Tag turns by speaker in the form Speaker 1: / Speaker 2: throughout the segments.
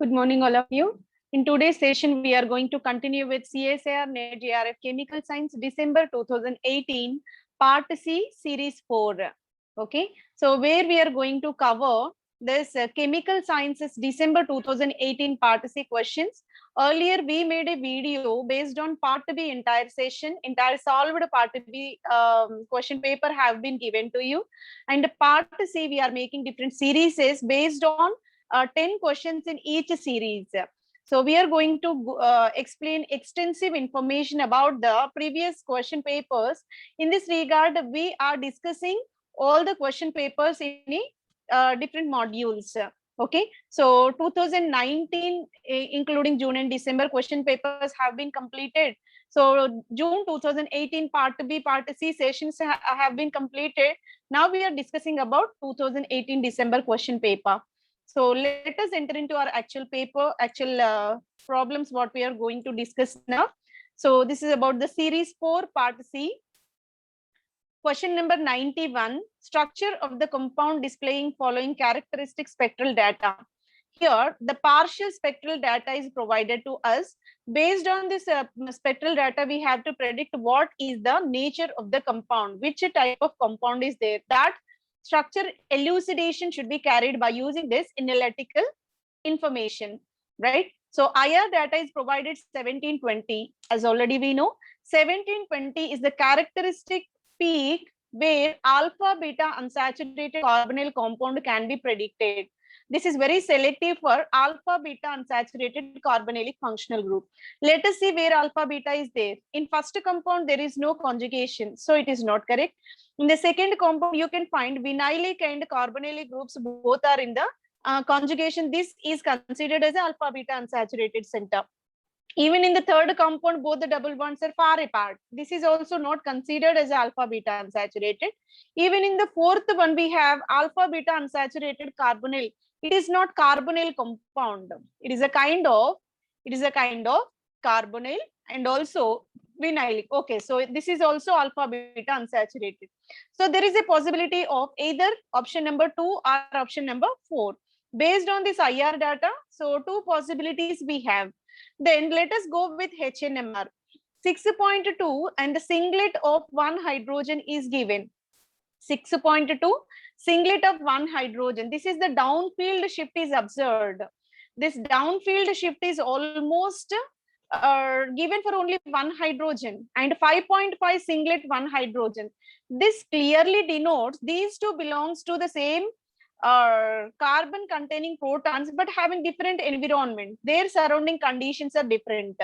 Speaker 1: Good morning, all of you. In today's session, we are going to continue with CSIR NET JRF Chemical Science December 2018, Part C, Series 4. Okay, so where we are going to cover this Chemical Sciences December 2018 Part C questions. Earlier, we made a video based on Part B entire session, entire solved Part B question paper have been given to you. And Part C, we are making different series based on 10 questions in each series. So we are going to explain extensive information about the previous question papers. In this regard, we are discussing all the question papers in different modules. Okay, so 2019, including June and December question papers have been completed. So June 2018 Part B, Part C sessions have been completed. Now we are discussing about 2018 December question paper. So let us enter into our actual paper, actual problems, what we are going to discuss now. So this is about the series 4, part C. Question number 91, structure of the compound displaying following characteristic spectral data. Here, the partial spectral data is provided to us. Based on this spectral data, we have to predict what is the nature of the compound, which type of compound is there. That structure elucidation should be carried by using this analytical information, right? So IR data is provided 1720, as already we know. 1720 is the characteristic peak where alpha beta unsaturated carbonyl compound can be predicted. This is very selective for alpha beta unsaturated carbonylic functional group. Let us see where alpha beta is there. In first compound, there is no conjugation, so it is not correct. In the second compound, you can find vinylic and carbonylic groups, both are in the conjugation. This is considered as alpha beta unsaturated center. Even in the third compound, both the double bonds are far apart. This is also not considered as alpha beta unsaturated. Even in the fourth one, we have alpha beta unsaturated carbonyl. It is not carbonyl compound. It is a kind of carbonyl and also vinylic. Okay, so this is also alpha beta unsaturated. So there is a possibility of either option number 2 or option number 4. Based on this IR data, so two possibilities we have. Then let us go with HNMR. 6.2 and the singlet of one hydrogen is given. 6.2 singlet of one hydrogen. This is the downfield shift is observed. This downfield shift is almost given for only one hydrogen, and 5.5 singlet one hydrogen. This clearly denotes these two belongs to the same carbon containing protons but having different environment. Their surrounding conditions are different.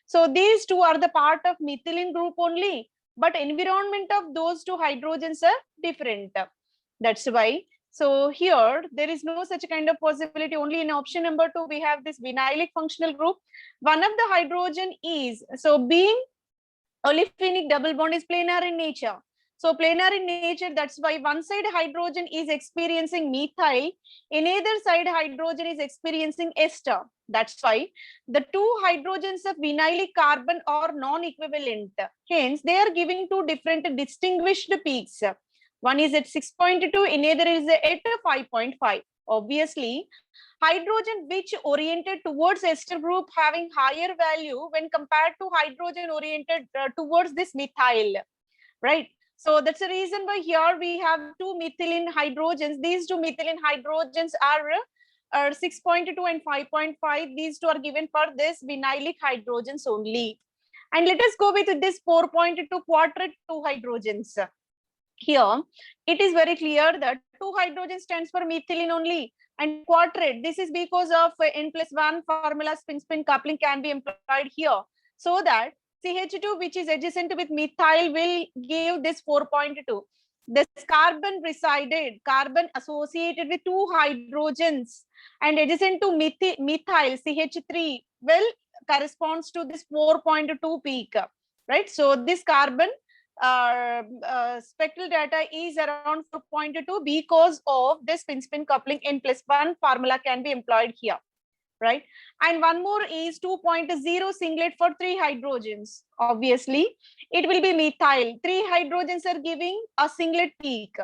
Speaker 1: So these two are the part of methylene group only, but environment of those two hydrogens are different. That's why. So here there is no such kind of possibility. Only in option number 2 we have this vinylic functional group. One of the hydrogen is, so being olefinic double bond is planar in nature. So planar in nature, that's why one side hydrogen is experiencing methyl, another side hydrogen is experiencing ester. That's why the two hydrogens of vinylic carbon are non-equivalent. Hence, they are giving two different distinguished peaks. One is at 6.2, another is at 5.5. Obviously, hydrogen which oriented towards ester group having higher value when compared to hydrogen oriented towards this methyl, right? So that's the reason why here we have two methylene hydrogens. These two methylene hydrogens are 6.2 and 5.5. These two are given for this vinylic hydrogens only. And let us go with this 4.2 quadrat 2 hydrogens. Here, it is very clear that 2 hydrogen stands for methylene only. And quadrat, this is because of N+1 formula spin-spin coupling can be employed here. So that CH2, which is adjacent with methyl, will give this 4.2. This carbon carbon associated with 2 hydrogens and adjacent to methyl, CH3, will corresponds to this 4.2 peak, right? So this carbon spectral data is around 4.2 because of this spin-spin coupling. N+1 formula can be employed here, right? And one more is 2.0 singlet for 3 hydrogens. Obviously, it will be methyl. 3 hydrogens are giving a singlet peak,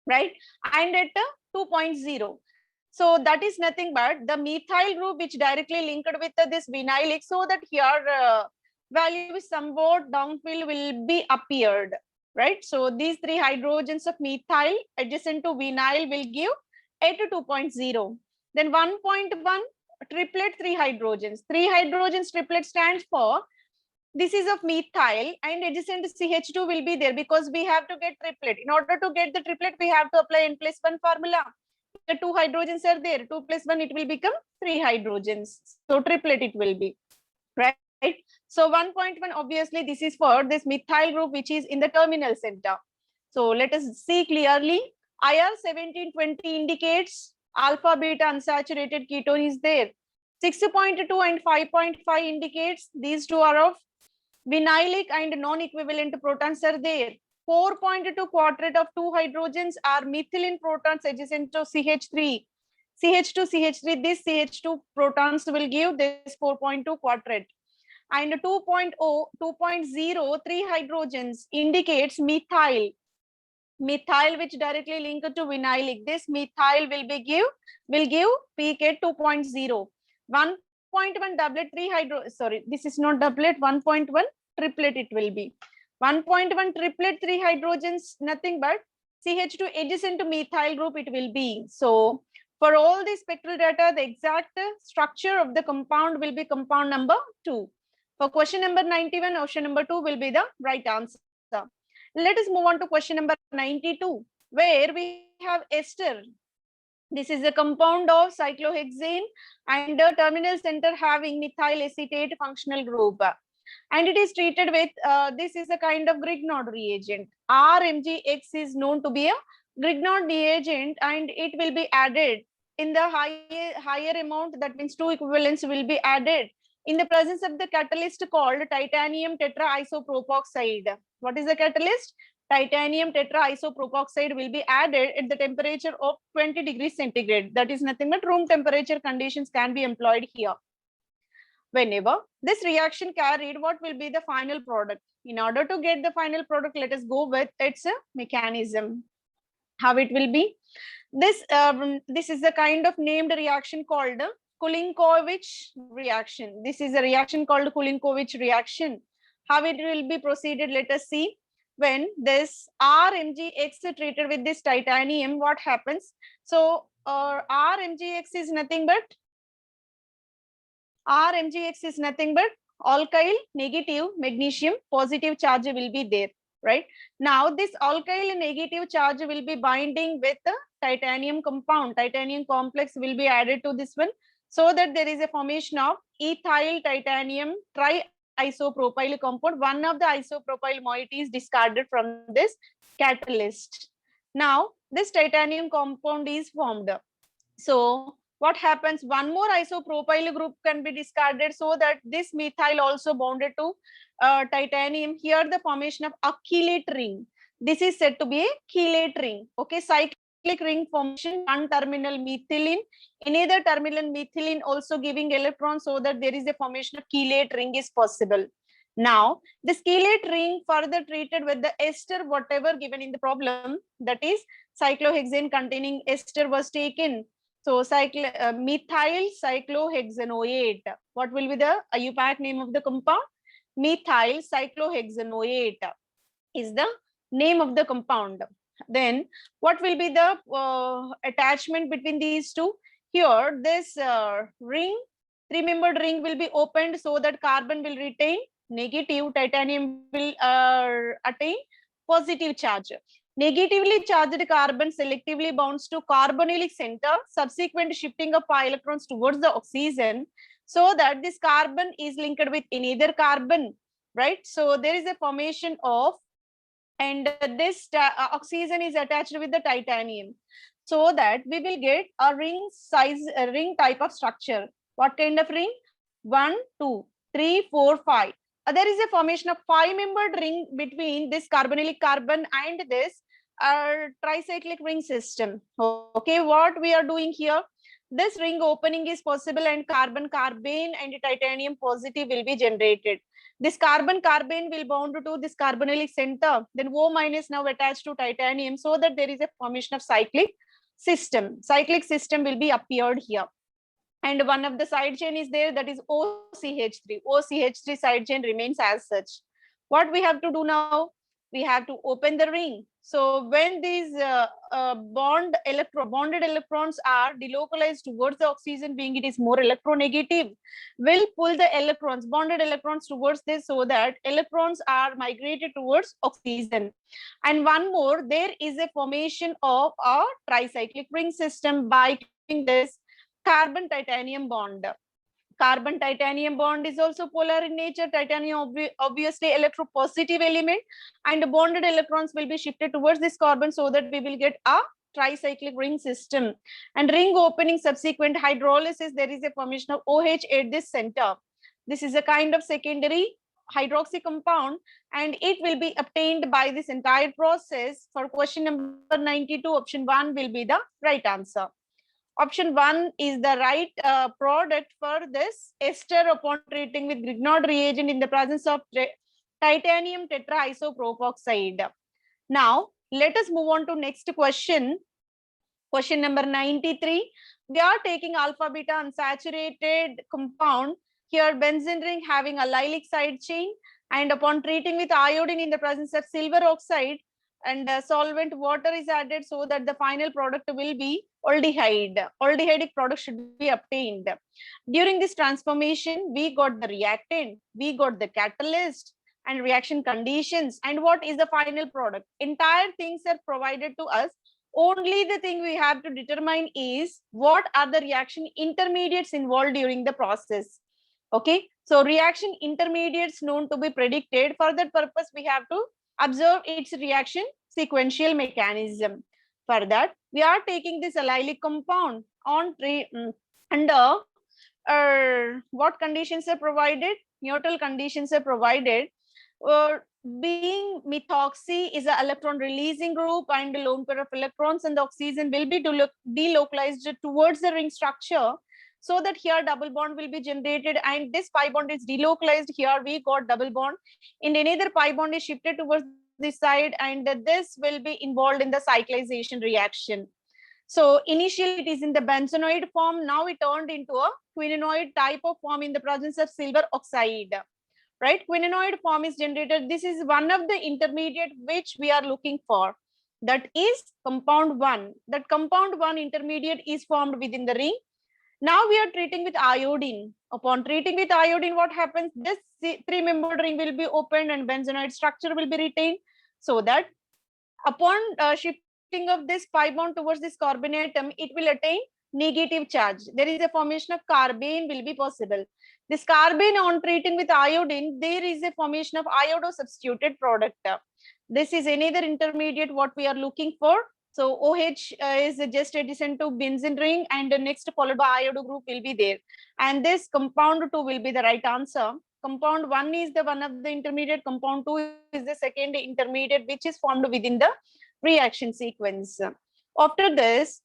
Speaker 1: right? And at 2.0. So that is nothing but the methyl group which directly linked with this vinylic, so that here value is somewhat downfill will be appeared, right? So these three hydrogens of methyl adjacent to vinyl will give 8 to 2.0. Then 1.1 triplet, three hydrogens. Three hydrogens triplet stands for, this is of methyl and adjacent CH2 will be there because we have to get triplet. In order to get the triplet, we have to apply N+1 formula. The two hydrogens are there, 2 + 1, it will become 3 hydrogens. So triplet it will be, right? So 1.1, obviously this is for this methyl group which is in the terminal center. So let us see clearly. IR 1720 indicates alpha beta unsaturated ketone is there. 6.2 and 5.5 indicates these two are of vinylic and non-equivalent protons are there. 4.2 quartet of two hydrogens are methylene protons adjacent to CH3. CH2, CH3, this CH2 protons will give this 4.2 quartet. And 2.0, three hydrogens indicates methyl. Methyl which directly linked to vinylic. This methyl will give peak at 2.0. 1.1 doublet, three hydro, sorry, this is not doublet, 1.1 triplet it will be. 1.1 triplet, three hydrogens, nothing but CH2 adjacent to methyl group it will be. So for all the spectral data, the exact structure of the compound will be compound number 2. For question number 91, option number 2 will be the right answer. Let us move on to question number 92, where we have ester. This is a compound of cyclohexane and the terminal center having methyl acetate functional group. And it is treated with, this is a kind of Grignard reagent. RMgX is known to be a Grignard reagent and it will be added in the higher amount, that means 2 equivalents will be added in the presence of the catalyst called titanium tetraisopropoxide. What is the catalyst? Titanium tetraisopropoxide will be added at the temperature of 20 degrees centigrade. That is nothing but room temperature conditions can be employed here. Whenever this reaction carried, what will be the final product? In order to get the final product, let us go with its mechanism. How it will be? This is a kind of named reaction called Kulinkovich reaction. This is a reaction called Kulinkovich reaction. How it will be proceeded? Let us see. When this RMgX treated with this titanium, what happens? So RMgX is nothing but alkyl negative magnesium positive charge will be there, right? Now this alkyl negative charge will be binding with the titanium compound. Titanium complex will be added to this one, so that there is a formation of ethyl titanium triisopropyl compound. One of the isopropyl moiety is discarded from this catalyst. Now this titanium compound is formed. So what happens? One more isopropyl group can be discarded, so that this methyl also bonded to titanium. Here the formation of a chelate ring. This is said to be a chelate ring. Okay, cyclic ring formation, one terminal methylene, another terminal methylene also giving electrons, so that there is a formation of chelate ring is possible. Now this chelate ring further treated with the ester, whatever given in the problem, that is cyclohexane containing ester was taken. So methyl cyclohexanoate. What will be the IUPAC name of the compound? Methyl cyclohexanoate is the name of the compound. Then what will be the attachment between these two? Here this ring, three-membered ring will be opened, so that carbon will retain negative, titanium will attain positive charge. Negatively charged carbon selectively bonds to carbonylic center, subsequent shifting of pi electrons towards the oxygen, so that this carbon is linked with another carbon, right? So there is a formation of, and this oxygen is attached with the titanium, so that we will get a ring size, a ring type of structure. What kind of ring? 1, 2, 3, 4, 5. There is a formation of 5-membered ring between this carbonylic carbon and this tricyclic ring system. Okay, what we are doing here? This ring opening is possible, and carbon-carbene and titanium positive will be generated. This carbon-carbene will bond to this carbonylic center. Then O- now attached to titanium, so that there is a formation of cyclic system. Cyclic system will be appeared here. And one of the side chain is there, that is OCH3. OCH3 side chain remains as such. What we have to do now? We have to open the ring. So when these bonded electrons are delocalized towards the oxygen, being it is more electronegative, will pull the electrons, bonded electrons towards this, so that electrons are migrated towards oxygen. And one more, there is a formation of a tricyclic ring system by this carbon titanium bond. Carbon titanium bond is also polar in nature. Titanium obviously electropositive element, and bonded electrons will be shifted towards this carbon, so that we will get a tricyclic ring system. And ring opening subsequent hydrolysis, there is a formation of OH at this center. This is a kind of secondary hydroxy compound, and it will be obtained by this entire process. For question number 92, option 1 will be the right answer. Option 1 is the right product for this ester upon treating with Grignard reagent in the presence of titanium tetraisopropoxide. Now, let us move on to next question. Question number 93. We are taking alpha beta unsaturated compound. Here benzene ring having a allylic side chain, and upon treating with iodine in the presence of silver oxide, and solvent water is added, so that the final product will be aldehyde. Aldehydic product should be obtained. During this transformation, we got the reactant, we got the catalyst and reaction conditions, and what is the final product. Entire things are provided to us. Only the thing we have to determine is what are the reaction intermediates involved during the process. Okay, so reaction intermediates known to be predicted. For that purpose, we have to observe its reaction sequential mechanism. For that, we are taking this allylic compound on under what conditions are provided? Neutral conditions are provided. Being methoxy is an electron releasing group, and the lone pair of electrons and the oxygen will be delocalized towards the ring structure, so that here double bond will be generated, and this pi bond is delocalized. Here we got double bond, and another pi bond is shifted towards this side, and this will be involved in the cyclization reaction. So initially it is in the benzenoid form. Now it turned into a quinonoid type of form in the presence of silver oxide. Right, quinonoid form is generated. This is one of the intermediate which we are looking for. That is compound 1. That compound 1 intermediate is formed within the ring. Now we are treating with iodine. Upon treating with iodine, what happens? This 3-membered ring will be opened and benzenoid structure will be retained, so that upon shifting of this pi bond towards this carbon atom, it will attain negative charge. There is a formation of carbene will be possible. This carbene on treating with iodine, there is a formation of iodo substituted product. This is another intermediate what we are looking for. So OH is just adjacent to benzene ring, and the next followed by iodo group will be there. And this compound 2 will be the right answer. Compound 1 is the one of the intermediate. Compound 2 is the second intermediate which is formed within the reaction sequence. After this,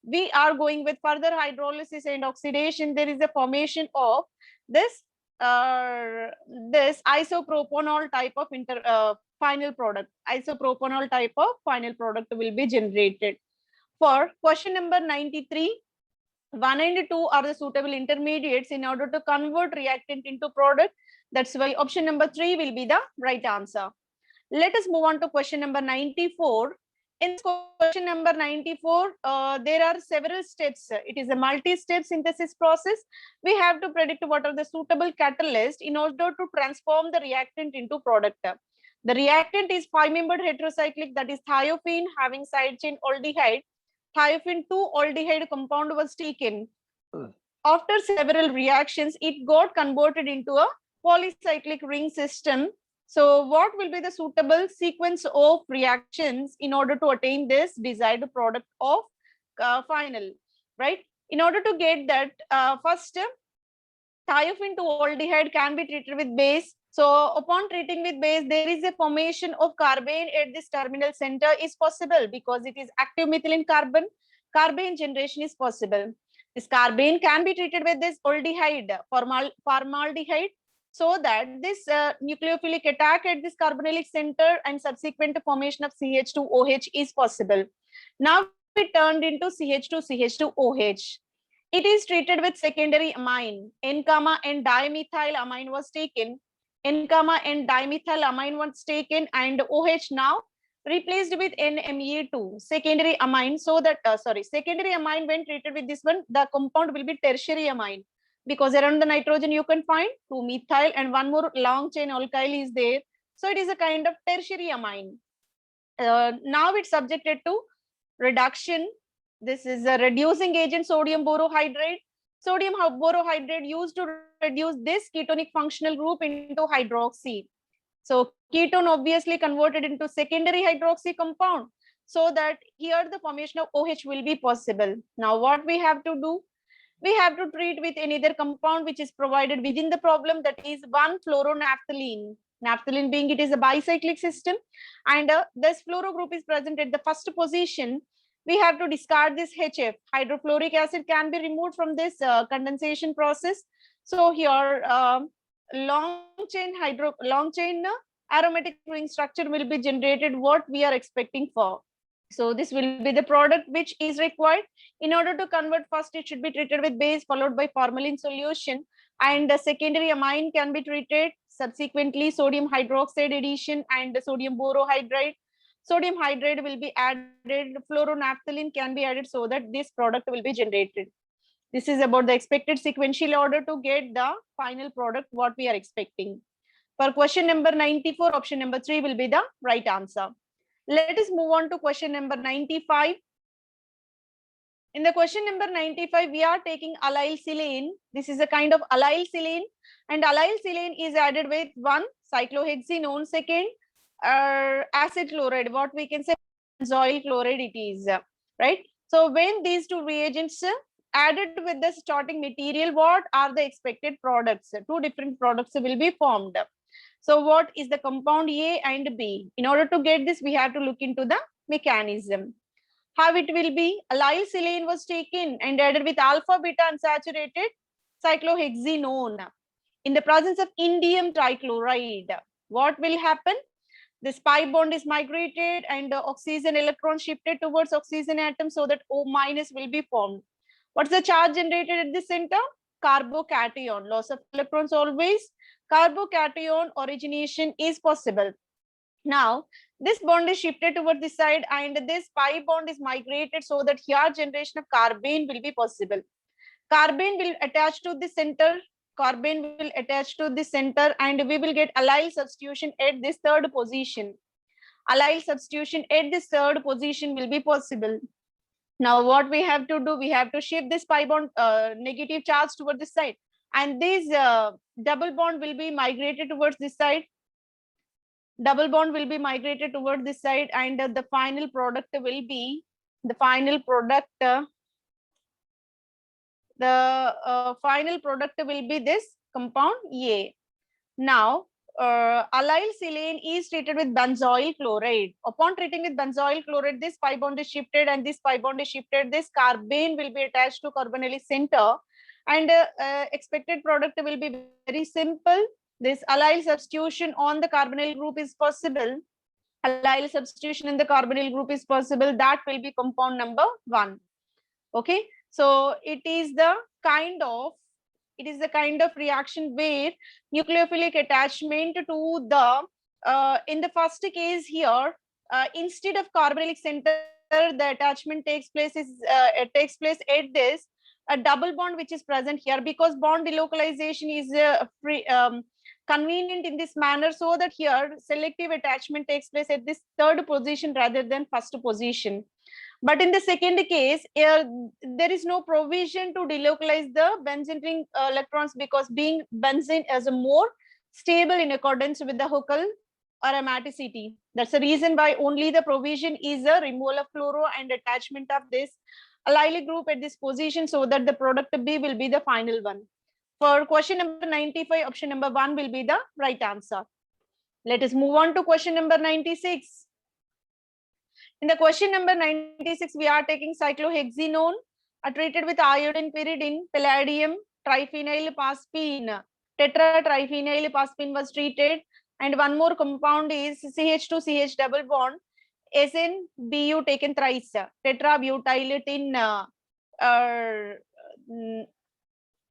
Speaker 1: we are going with further hydrolysis and oxidation. There is a formation of this isopropanol type of final product. Isopropanol type of final product will be generated. For question number 93, 1 and 2 are the suitable intermediates in order to convert reactant into product. That's why option number 3 will be the right answer. Let us move on to question number 94. In question number 94, there are several steps. It is a multi-step synthesis process. We have to predict what are the suitable catalysts in order to transform the reactant into product. The reactant is 5-membered heterocyclic, that is thiophene having side chain aldehyde. Thiophene 2 aldehyde compound was taken. After several reactions, it got converted into a polycyclic ring system. So what will be the suitable sequence of reactions in order to attain this desired product of final, right? In order to get that, first thiophene 2 aldehyde can be treated with base. So upon treating with base, there is a formation of carbene at this terminal center is possible because it is active methylene carbon. Carbene generation is possible. This carbene can be treated with this aldehyde, formaldehyde, so that this nucleophilic attack at this carbonylic center and subsequent formation of CH2OH is possible. Now be turned into CH2CH2OH. It is treated with secondary amine. N, and dimethylamine was taken. N, and dimethylamine was taken, and OH now replaced with NMe2, secondary amine. So that secondary amine, when treated with this one, the compound will be tertiary amine, because around the nitrogen you can find 2-methyl and one more long chain alkyl is there. So it is a kind of tertiary amine. Now it's subjected to reduction. This is a reducing agent, sodium borohydride. Sodium borohydride used to reduce this ketonic functional group into hydroxy. So ketone obviously converted into secondary hydroxy compound, so that here the formation of OH will be possible. Now what we have to do? We have to treat with another compound which is provided within the problem, that is 1-fluoronaphthalene. Naphthalene being it is a bicyclic system, and this fluoro group is present at the first position. We have to discard this HF. Hydrofluoric acid can be removed from this condensation process. So here long chain aromatic ring structure will be generated, what we are expecting for. So this will be the product which is required. In order to convert, first it should be treated with base followed by formalin solution, and the secondary amine can be treated. Subsequently sodium hydroxide addition and sodium borohydride. Sodium hydride will be added, fluoronaphthalene can be added, so that this product will be generated. This is about the expected sequential order to get the final product what we are expecting. For question number 94, option number 3 will be the right answer. Let us move on to question number 95. In the question number 95, we are taking allyl silane. This is a kind of allyl silane, and allyl silane is added with 1 cyclohexenone, second acid chloride, what we can say benzoyl chloride it is, right? So when these two reagents added with the starting material, what are the expected products? Two different products will be formed. So what is the compound A and B? In order to get this, we have to look into the mechanism. How it will be? Allyl silane was taken and added with alpha beta unsaturated cyclohexenone in the presence of indium trichloride. What will happen? This pi bond is migrated and the oxygen electron shifted towards oxygen atom, so that O minus will be formed. What's the charge generated at the center? Carbocation. Loss of electrons always. Carbocation origination is possible. Now this bond is shifted towards this side and this pi bond is migrated, so that here generation of carbene will be possible. Carbene will attach to the center. Carbene will attach to the center, and we will get allyl substitution at this third position. Allyl substitution at this third position will be possible. Now what we have to do? We have to shift this pi bond negative charge towards this side, and this double bond will be migrated towards this side. Double bond will be migrated towards this side, and the final product will be the final product. Final product will be this compound A. Now allyl silane is treated with benzoyl chloride. Upon treating with benzoyl chloride, this pi bond is shifted and this pi bond is shifted. This carbene will be attached to carbonyl center, and expected product will be very simple. This allyl substitution on the carbonyl group is possible. Allyl substitution in the carbonyl group is possible. That will be compound number 1. Okay. So it is the kind of reaction where nucleophilic attachment to the in the first case here, instead of carbonylic center, the attachment takes place at this a double bond which is present here, because bond delocalization is convenient in this manner, so that here selective attachment takes place at this third position rather than first position. But in the second case, there is no provision to delocalize the benzene ring electrons, because being benzene is a more stable in accordance with the Huckel aromaticity. That's the reason why only the provision is a removal of fluoro and attachment of this allylic group at this position, so that the product B will be the final one. For question number 95, option number 1 will be the right answer. Let us move on to question number 96. In the question number 96, we are taking cyclohexenone treated with iodine, pyridine, palladium, triphenylpaspene. Tetratriphenylpaspene was treated, and one more compound is CH2CH double bond. SnBu taken thrice, tetrabutyl tin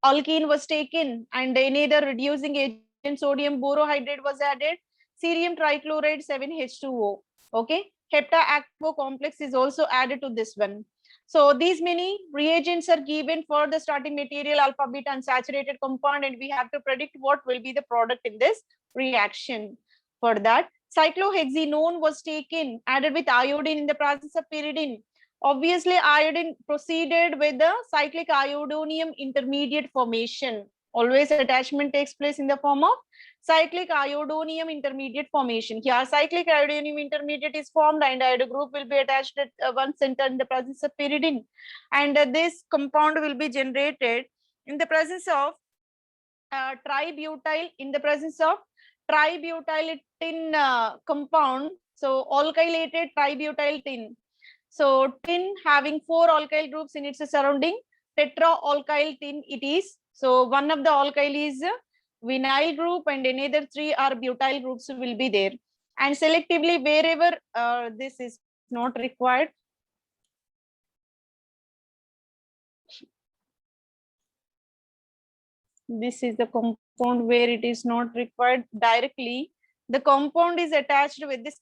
Speaker 1: alkene was taken, and any other reducing agent, sodium borohydride was added, cerium trichloride 7H2O. Okay, hepta-aquo complex is also added to this one. So these many reagents are given for the starting material, alpha beta unsaturated compound, and we have to predict what will be the product in this reaction. For that, cyclohexenone was taken, added with iodine in the presence of pyridine. Obviously, iodine proceeded with the cyclic iodonium intermediate formation. Always attachment takes place in the form of cyclic iodonium intermediate formation. Here, cyclic iodonium intermediate is formed, and iodo group will be attached at one center in the presence of pyridine. And this compound will be generated in the presence of tributyl, in the presence of tributyl tin compound. So, alkylated tributyl tin. So tin having 4 alkyl groups in its surrounding, tetra-alkyl tin it is. So one of the alkyl is vinyl group, and another 3 are butyl groups will be there. And selectively wherever this is not required, this is the compound where it is not required directly. The compound is attached with this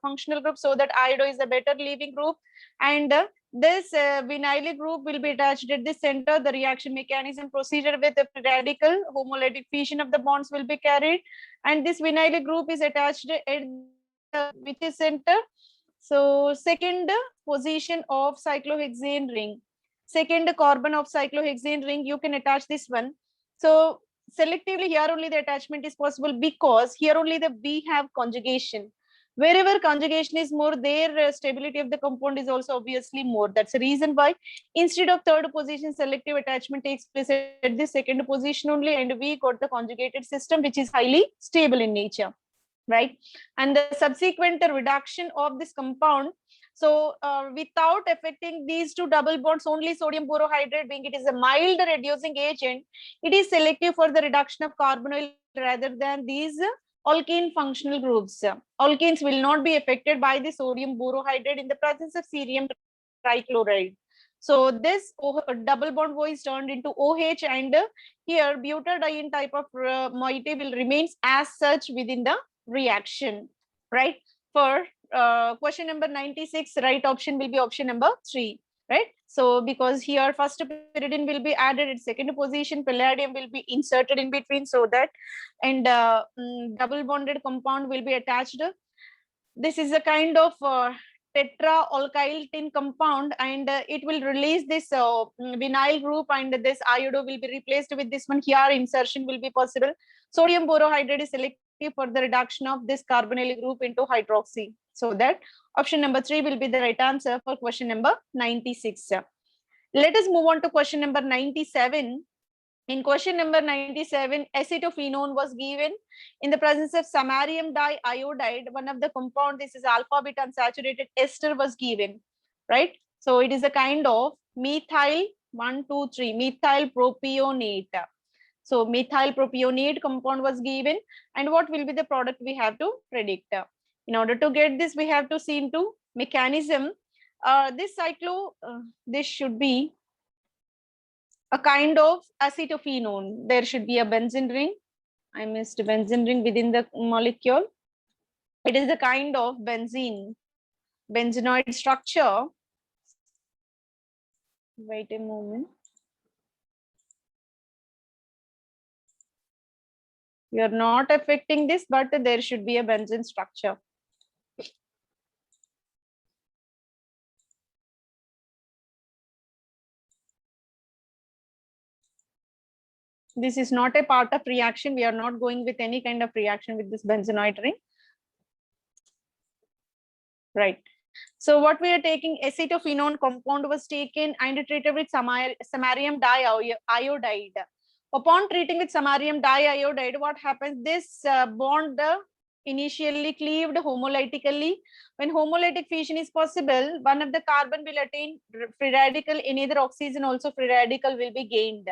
Speaker 1: functional group, so that iodo is a better leaving group, and this vinyl group will be attached at the center. The reaction mechanism procedure with the radical homolytic fission of the bonds will be carried, and this vinyl group is attached at which is center. So second position of cyclohexane ring, second carbon of cyclohexane ring, you can attach this one. So selectively here only the attachment is possible, because here only we have conjugation. Wherever conjugation is more, their stability of the compound is also obviously more. That's the reason why instead of third position, selective attachment takes place at the second position only, and we got the conjugated system, which is highly stable in nature, right? And the subsequent reduction of this compound, so without affecting these two double bonds, only sodium borohydride, being it is a mild reducing agent, it is selective for the reduction of carbonyl rather than these alkane functional groups. Alkanes will not be affected by the sodium borohydride in the presence of cerium trichloride. So this double bond is turned into OH, and here butadiene type of moiety will remains as such within the reaction, right? For question number 96, right option will be option number 3, right? So because here first pyridine will be added at second position, palladium will be inserted in between, so that, and double bonded compound will be attached. This is a kind of tetra-alkyl tin compound, and it will release this vinyl group, and this iodo will be replaced with this one. Here insertion will be possible. Sodium borohydride is selective for the reduction of this carbonyl group into hydroxy. So that option number 3 will be the right answer for question number 96. Let us move on to question number 97. In question number 97, acetophenone was given in the presence of samarium diiodide, one of the compound, this is alpha beta unsaturated ester was given, right? So it is a kind of methyl 1,2,3 methyl propionate. So methyl propionate compound was given, and what will be the product we have to predict. In order to get this, we have to see into mechanism. This should be a kind of acetophenone. There should be a benzene ring. I missed benzene ring within the molecule. It is a kind of benzenoid structure. Wait a moment. We are not affecting this, but there should be a benzene structure. This is not a part of reaction. We are not going with any kind of reaction with this benzenoid ring. Right. So what we are taking, acetophenone compound was taken and treated with samarium diiodide. Upon treating with samarium diiodide, what happens? This bond initially cleaved homolytically. When homolytic fission is possible, one of the carbon will attain free radical, another oxygen also free radical will be gained.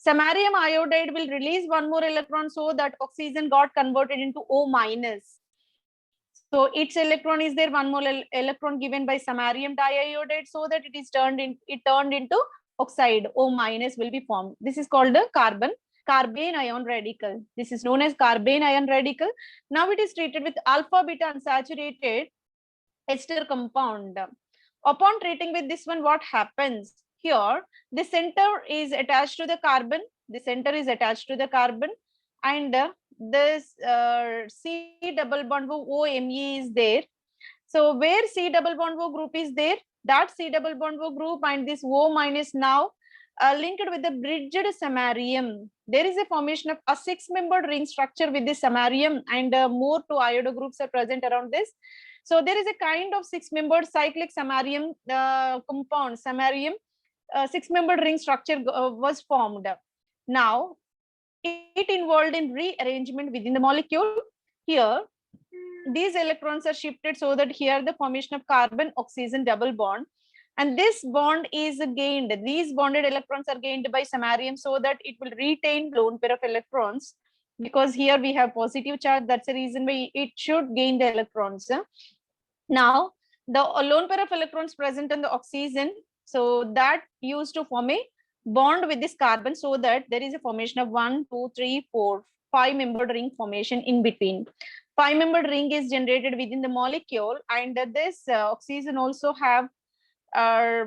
Speaker 1: Samarium iodide will release one more electron, so that oxygen got converted into O minus. So its electron is there, one more electron given by samarium diiodide, so that it turned into oxide. O minus will be formed. This is called the carbene ion radical. This is known as carbene ion radical. Now it is treated with alpha beta unsaturated ester compound. Upon treating with this one, what happens? Here, the center is attached to the carbon. The center is attached to the carbon, and this C double bond OMe is there. So where C double bond O group is there, that C double bond O group and this O minus now linked with the bridged samarium. There is a formation of a 6-membered ring structure with the samarium, and more 2 iodo groups are present around this. So there is a kind of 6-membered cyclic samarium compound, samarium 6-membered ring structure was formed. Now it involved in rearrangement within the molecule. Here these electrons are shifted so that here the formation of carbon oxygen double bond, and this bond is gained, these bonded electrons are gained by samarium, so that it will retain lone pair of electrons, because here we have positive charge. That's the reason why it should gain the electrons. Now the lone pair of electrons present in the oxygen, so that used to form a bond with this carbon, so that there is a formation of 1 2 3 4 5-membered ring formation in between. 5-membered ring is generated within the molecule, and this oxygen also have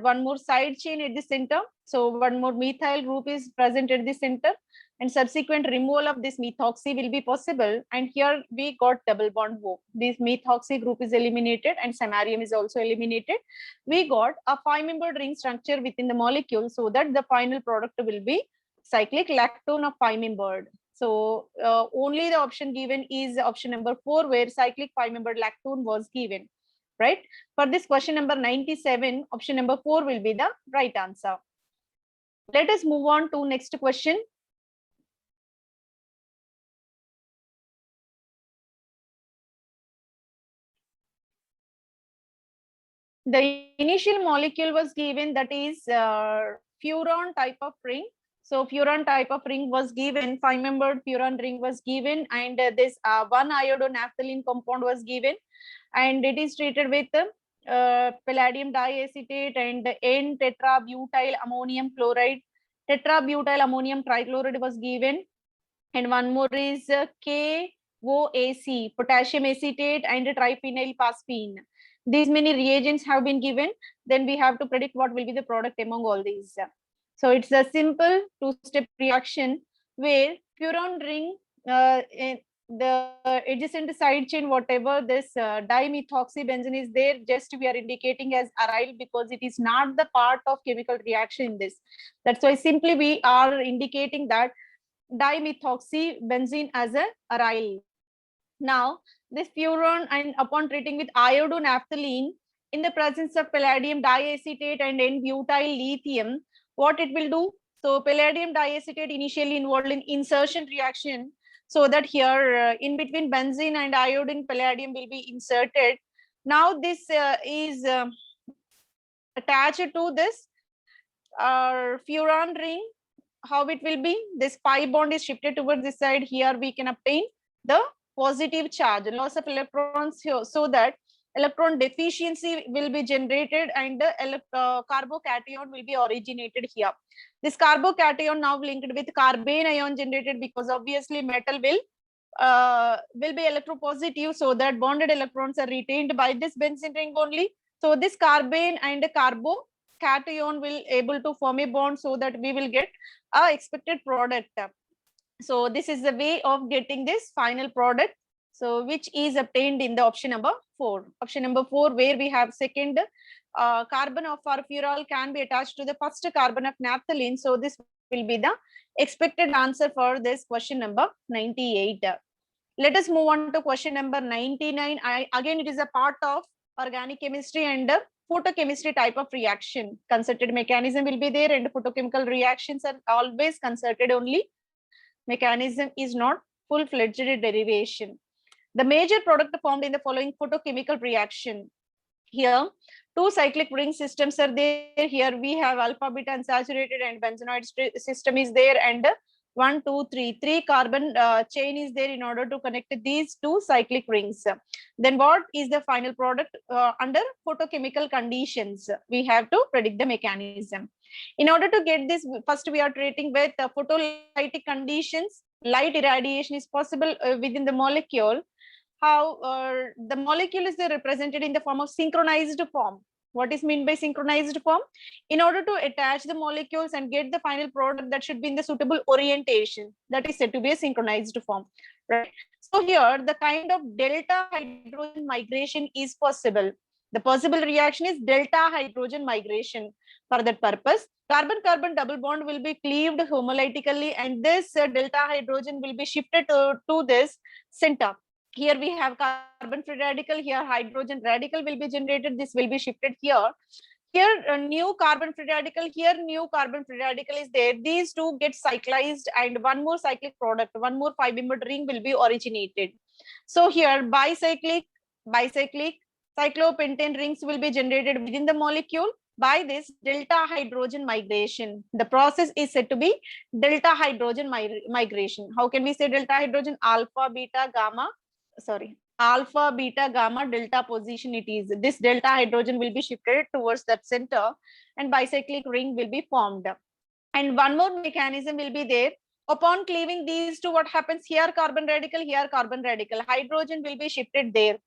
Speaker 1: one more side chain at the center. So one more methyl group is present at the center, and subsequent removal of this methoxy will be possible. And here we got double bond O. This methoxy group is eliminated and samarium is also eliminated. We got a 5-membered ring structure within the molecule, so that the final product will be cyclic lactone of 5-membered. So only the option given is option number 4, where cyclic 5-membered lactone was given, right? For this question number 97, option number 4 will be the right answer. Let us move on to next question. The initial molecule was given, that is furan type of ring. So furan type of ring was given, 5-membered furan ring was given, and this 1-iodonaphthalene compound was given, and it is treated with palladium diacetate and N-tetrabutyl ammonium chloride. Tetrabutyl ammonium trichloride was given, and one more is KOAC, potassium acetate and triphenyl phosphine. These many reagents have been given. Then we have to predict what will be the product among all these. So it's a simple 2-step reaction where furan ring, the adjacent side chain, whatever this dimethoxybenzene is there, just we are indicating as aryl, because it is not the part of chemical reaction in this. That's why simply we are indicating that dimethoxybenzene as a aryl. Now this furan, and upon treating with iodonaphthalene in the presence of palladium diacetate and N-butyl lithium, what it will do? So palladium diacetate initially involved in insertion reaction, so that here in between benzene and iodine palladium will be inserted. Now this is attached to this furan ring. How it will be? This pi bond is shifted towards this side. Here we can obtain the positive charge, loss of electrons here, so that electron deficiency will be generated, and the carbocation will be originated here. This carbocation now linked with carbene ion generated, because obviously metal will be electropositive, so that bonded electrons are retained by this benzene ring only. So this carbene and carbocation will able to form a bond, so that we will get a expected product. So this is the way of getting this final product, so which is obtained in the option number 4. Option number 4, where we have second carbon of furfural can be attached to the first carbon of naphthalene. So this will be the expected answer for this question number 98. Let us move on to question number 99. Again, it is a part of organic chemistry and photochemistry type of reaction. Concerted mechanism will be there, and photochemical reactions are always concerted only. Mechanism is not full-fledged derivation. The major product formed in the following photochemical reaction. Here, 2 cyclic ring systems are there. Here we have alpha beta unsaturated and benzenoid system is there, and 1, 2, 3. Three carbon chain is there in order to connect these two cyclic rings. Then what is the final product under photochemical conditions? We have to predict the mechanism. In order to get this, first we are treating with photolytic conditions. Light irradiation is possible within the molecule. How the molecule is represented in the form of synchronized form. What is meant by synchronized form? In order to attach the molecules and get the final product, that should be in the suitable orientation. That is said to be a synchronized form, right? So here, the kind of delta hydrogen migration is possible. The possible reaction is delta hydrogen migration. For that purpose, carbon-carbon double bond will be cleaved homolytically, and this delta hydrogen will be shifted to this center. Here we have carbon free radical, here hydrogen radical will be generated, this will be shifted here. Here a new carbon free radical, here new carbon free radical is there. These two get cyclized and one more cyclic product, one more 5-membered ring will be originated. So here bicyclic, cyclopentane rings will be generated within the molecule by this delta hydrogen migration. The process is said to be delta hydrogen migration. How can we say delta hydrogen? Alpha, beta, gamma. Sorry, alpha, beta, gamma, delta position it is. This delta hydrogen will be shifted towards that center and bicyclic ring will be formed. And one more mechanism will be there. Upon cleaving these two, what happens? Here carbon radical, here carbon radical. Hydrogen will be shifted there,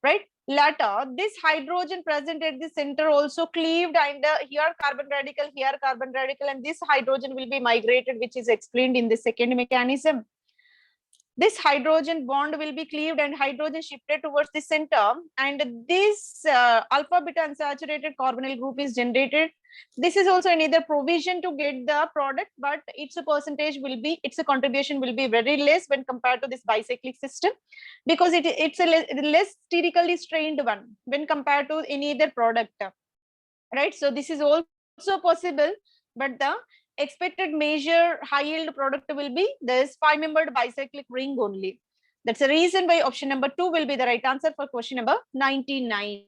Speaker 1: right? Later, this hydrogen present at the center also cleaved, and here carbon radical, and this hydrogen will be migrated, which is explained in the second mechanism. This hydrogen bond will be cleaved and hydrogen shifted towards the center, and this alpha beta unsaturated carbonyl group is generated. This is also another provision to get the product, but its a percentage will be, its a contribution will be very less when compared to this bicyclic system, because it's a less sterically strained one when compared to any other product, right? So this is also possible, but the expected major high yield product will be this 5-membered bicyclic ring only. That's the reason why option number 2 will be the right answer for question number 99.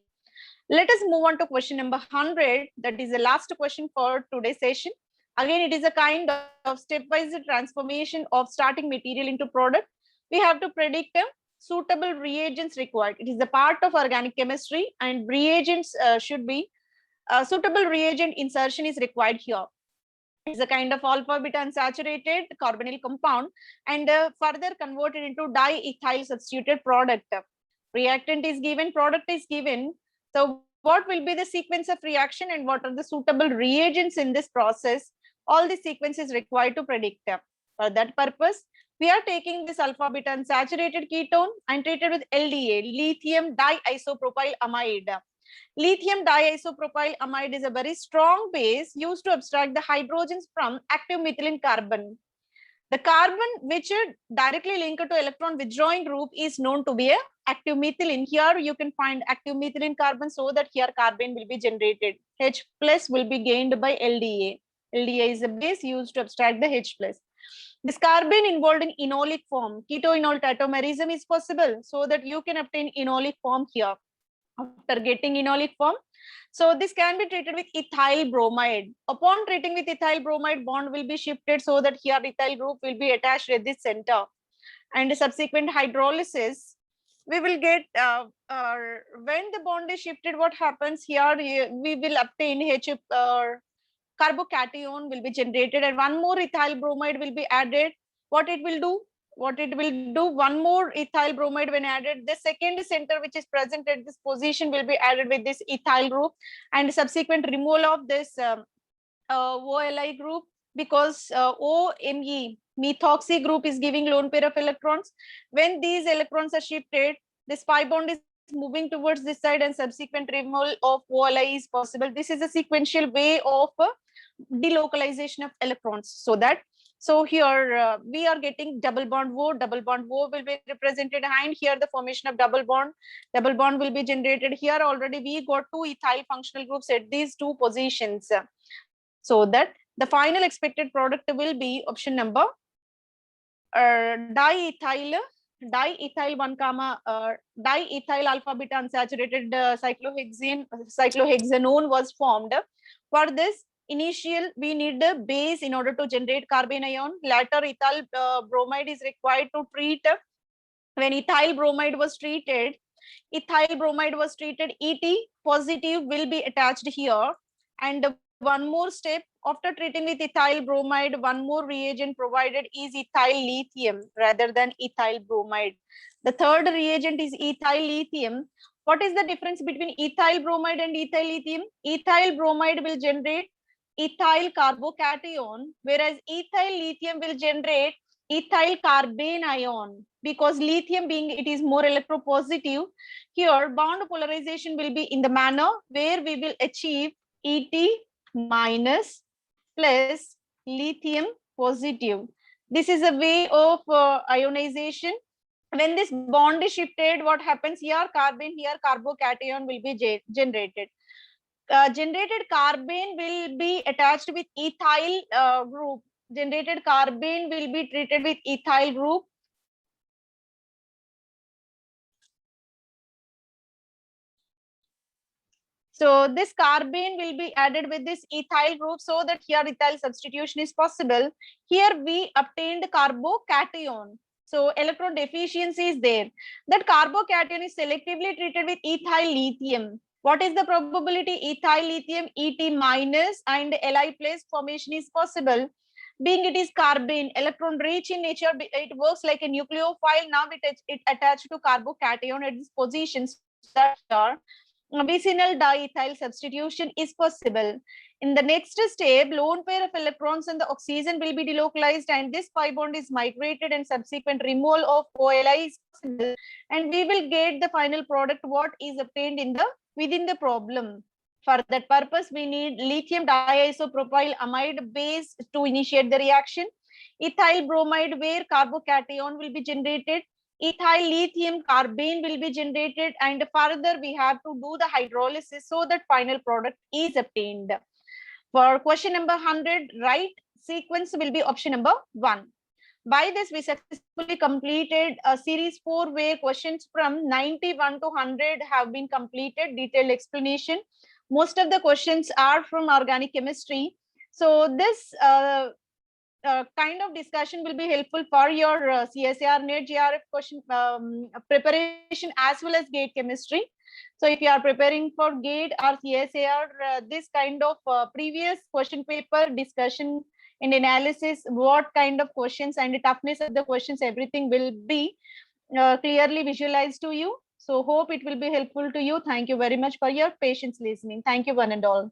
Speaker 1: Let us move on to question number 100. That is the last question for today's session. Again, it is a kind of stepwise transformation of starting material into product. We have to predict suitable reagents required. It is a part of organic chemistry, and reagents should be suitable reagent insertion is required here. It's a kind of alpha beta unsaturated carbonyl compound and further converted into diethyl substituted product. Reactant is given, product is given. So what will be the sequence of reaction and what are the suitable reagents in this process? All the sequence is required to predict. For that purpose, we are taking this alpha beta unsaturated ketone and treated with LDA, lithium diisopropyl amide. Lithium diisopropyl amide is a very strong base used to abstract the hydrogens from active methylene carbon. The carbon which is directly linked to electron withdrawing group is known to be a active methylene. Here you can find active methylene carbon, so that here carbon will be generated. H plus will be gained by LDA. LDA is a base used to abstract the H plus. This carbon involved in enolic form, ketoenol tautomerism is possible, so that you can obtain enolic form here. After getting enolic form, so this can be treated with ethyl bromide. Upon treating with ethyl bromide, bond will be shifted so that here ethyl group will be attached at the center, and subsequent hydrolysis we will get when the bond is shifted, what happens here, we will obtain H carbocation will be generated, and one more ethyl bromide will be added. What it will do, one more ethyl bromide when added, the second center which is present at this position will be added with this ethyl group, and subsequent removal of this OLI group, because OMe methoxy group is giving lone pair of electrons. When these electrons are shifted, this pi bond is moving towards this side, and subsequent removal of OLI is possible. This is a sequential way of delocalization of electrons. So here we are getting double bond O will be represented, and here the formation of double bond will be generated. Here already we got two ethyl functional groups at these two positions, so that the final expected product will be option number diethyl 1 comma diethyl alpha beta unsaturated cyclohexanone was formed. For this, initial we need the base in order to generate carbene ion. Later ethyl bromide is required to treat. When ethyl bromide was treated, Et positive will be attached here. And one more step, after treating with ethyl bromide, one more reagent provided is ethyl lithium rather than ethyl bromide. The third reagent is ethyl lithium. What is the difference between ethyl bromide and ethyl lithium? Ethyl bromide will generate ethyl carbocation, whereas ethyl lithium will generate ethyl carbene ion. Because lithium being it is more electropositive, here bond polarization will be in the manner where we will achieve Et minus plus lithium positive. This is a way of ionization. When this bond is shifted, what happens here? Carbene, here carbocation will be generated. Generated carbene will be attached with ethyl group. Generated carbene will be treated with ethyl group. So this carbene will be added with this ethyl group so that here ethyl substitution is possible. Here we obtained carbocation. So electron deficiency is there. That carbocation is selectively treated with ethyl lithium. What is the probability? Ethyl lithium Et minus and Li plus formation is possible. Being it is carbene, electron rich in nature, it works like a nucleophile. Now it attached to carbocation at this position. Vicinal diethyl substitution is possible. In the next step, lone pair of electrons and the oxygen will be delocalized, and this pi bond is migrated, and subsequent removal of OLI is possible. And we will get the final product what is obtained in the within the problem. For that purpose, we need lithium diisopropyl amide base to initiate the reaction. Ethyl bromide where carbocation will be generated. Ethyl lithium carbene will be generated, and further we have to do the hydrolysis so that final product is obtained. For question number 100, right sequence will be option number 1. By this, we successfully completed a series 4 where questions from 91 to 100 have been completed, detailed explanation. Most of the questions are from organic chemistry. So this kind of discussion will be helpful for your CSIR NET JRF question preparation as well as GATE chemistry. So if you are preparing for GATE or CSIR, this kind of previous question paper discussion and analysis, what kind of questions and the toughness of the questions, everything will be clearly visualized to you. So hope it will be helpful to you. Thank you very much for your patience listening. Thank you one and all.